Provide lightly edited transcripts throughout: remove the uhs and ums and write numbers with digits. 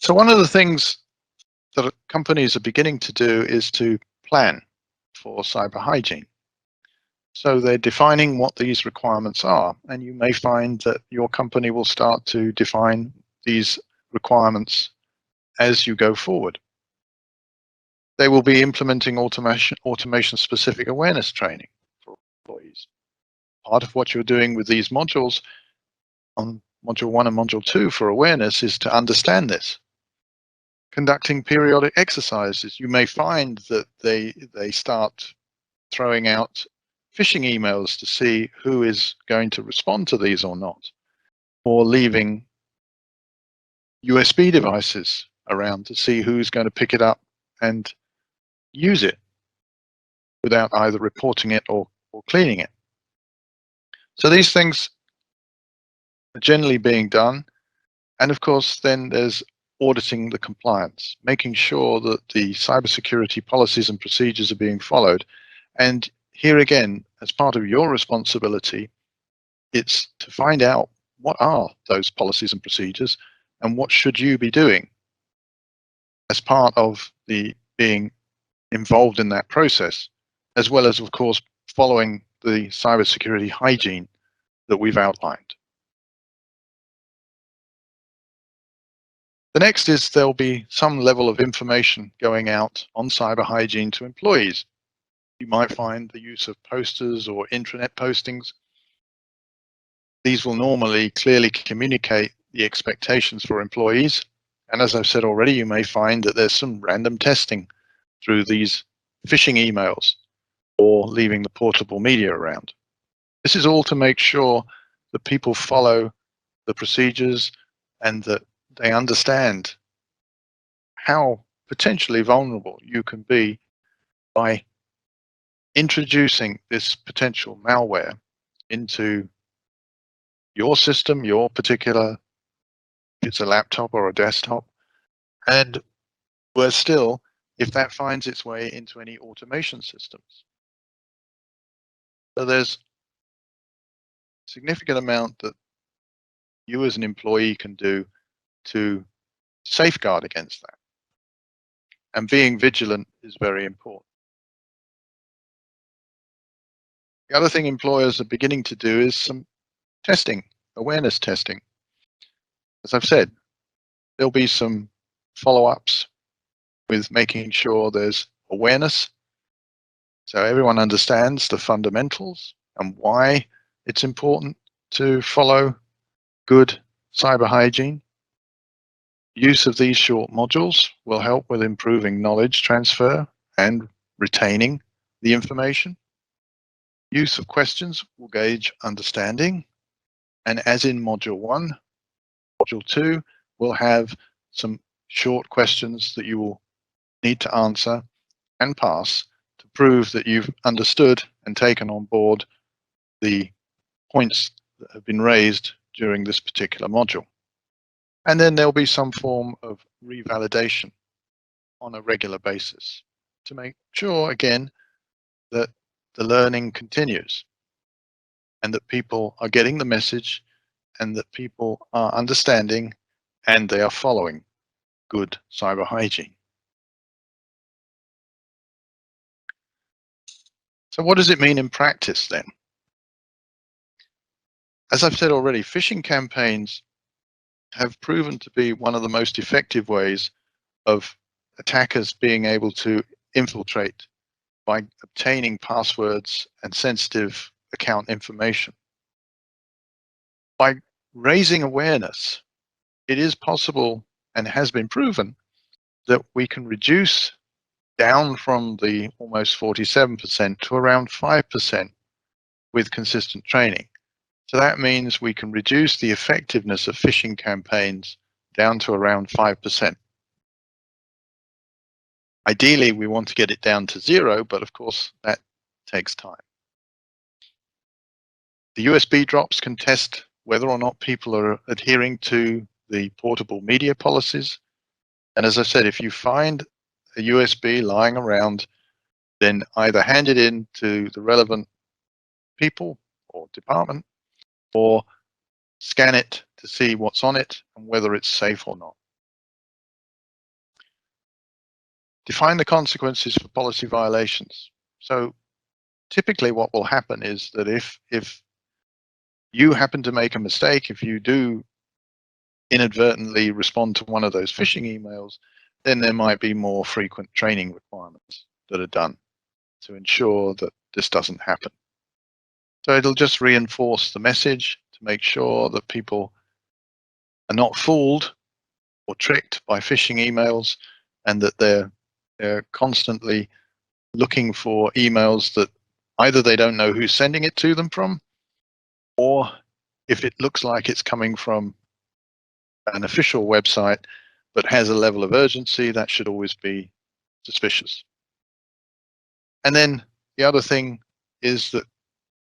So one of the things that companies are beginning to do is to plan for cyber hygiene. So they're defining what these requirements are, and you may find that your company will start to define these requirements as you go forward. They will be implementing automation specific awareness training for employees. Part of what you're doing with these modules on module 1 and module 2 for awareness is to understand this. Conducting periodic exercises, you may find that they start throwing out phishing emails to see who is going to respond to these or not, or leaving USB devices around to see who's going to pick it up and use it without either reporting it or cleaning it. So these things are generally being done. And of course, then there's auditing the compliance, making sure that the cybersecurity policies and procedures are being followed. And here again, as part of your responsibility, it's to find out what are those policies and procedures and what should you be doing as part of the being involved in that process, as well as, of course, following the cybersecurity hygiene that we've outlined. The next is there'll be some level of information going out on cyber hygiene to employees. You might find the use of posters or intranet postings. These will normally clearly communicate the expectations for employees. And as I've said already, you may find that there's some random testing through these phishing emails or leaving the portable media around. This is all to make sure that people follow the procedures and that they understand how potentially vulnerable you can be by introducing this potential malware into your system, your particular, if it's a laptop or a desktop, and worse still, if that finds its way into any automation systems. So there's a significant amount that you as an employee can do to safeguard against that. And being vigilant is very important. The other thing employers are beginning to do is some testing, awareness testing. As I've said, there'll be some follow-ups with making sure there's awareness, so everyone understands the fundamentals and why it's important to follow good cyber hygiene. Use of these short modules will help with improving knowledge transfer and retaining the information. Use of questions will gauge understanding. And as in module 1, module 2 will have some short questions that you will need to answer and pass to prove that you've understood and taken on board the points that have been raised during this particular module. And then there'll be some form of revalidation on a regular basis to make sure, again, that the learning continues and that people are getting the message and that people are understanding and they are following good cyber hygiene. So what does it mean in practice then? As I've said already, phishing campaigns have proven to be one of the most effective ways of attackers being able to infiltrate by obtaining passwords and sensitive account information. By raising awareness, it is possible and has been proven that we can reduce down from the almost 47% to around 5% with consistent training. So that means we can reduce the effectiveness of phishing campaigns down to around 5%. Ideally, we want to get it down to 0, but of course that takes time. The USB drops can test whether or not people are adhering to the portable media policies. And as I said, if you find a USB lying around, then either hand it in to the relevant people or department, or scan it to see what's on it and whether it's safe or not. Define the consequences for policy violations. So typically what will happen is that if you happen to make a mistake, if you do inadvertently respond to one of those phishing emails, then there might be more frequent training requirements that are done to ensure that this doesn't happen. So it'll just reinforce the message to make sure that people are not fooled or tricked by phishing emails, and that they're constantly looking for emails that either they don't know who's sending it to them from, or if it looks like it's coming from an official website but has a level of urgency, that should always be suspicious. And then the other thing is that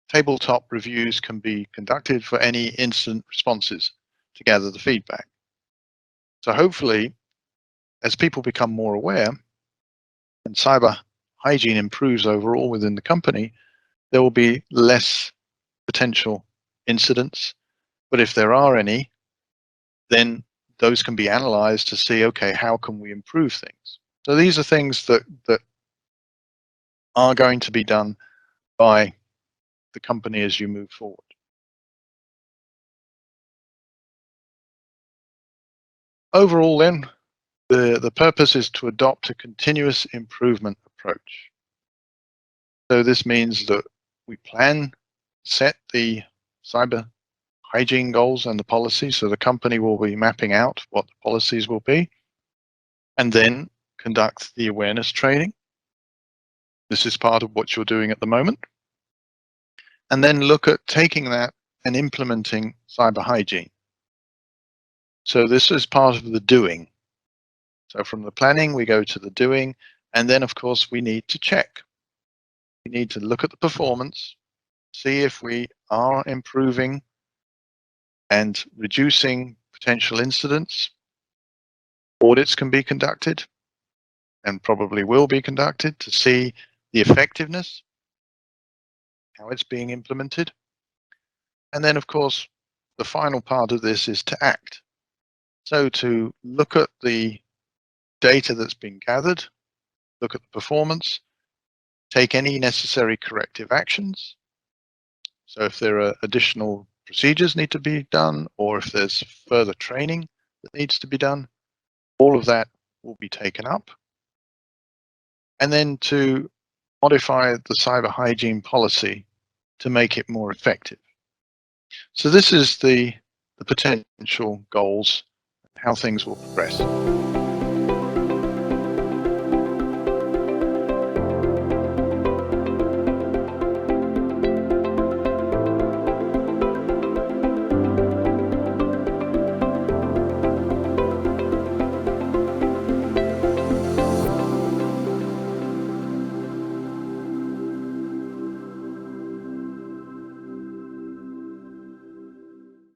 tabletop reviews can be conducted for any incident responses to gather the feedback. So hopefully, as people become more aware and cyber hygiene improves overall within the company, there will be less potential incidents. But if there are any, then those can be analyzed to see, okay, how can we improve things? So these are things that are going to be done by the company as you move forward. Overall then, the purpose is to adopt a continuous improvement approach. So this means that we plan, set the cyber hygiene goals and the policies. So the company will be mapping out what the policies will be, and then conduct the awareness training. This is part of what you're doing at the moment. And then look at taking that and implementing cyber hygiene. So this is part of the doing. So from the planning, we go to the doing, and then of course we need to check. We need to look at the performance, see if we are improving and reducing potential incidents. Audits can be conducted and probably will be conducted to see the effectiveness, how it's being implemented. And then of course, the final part of this is to act. So to look at the data that's been gathered, look at the performance, take any necessary corrective actions. So if there are additional procedures need to be done, or if there's further training that needs to be done, all of that will be taken up. And then to modify the cyber hygiene policy to make it more effective. So this is the potential goals, how things will progress.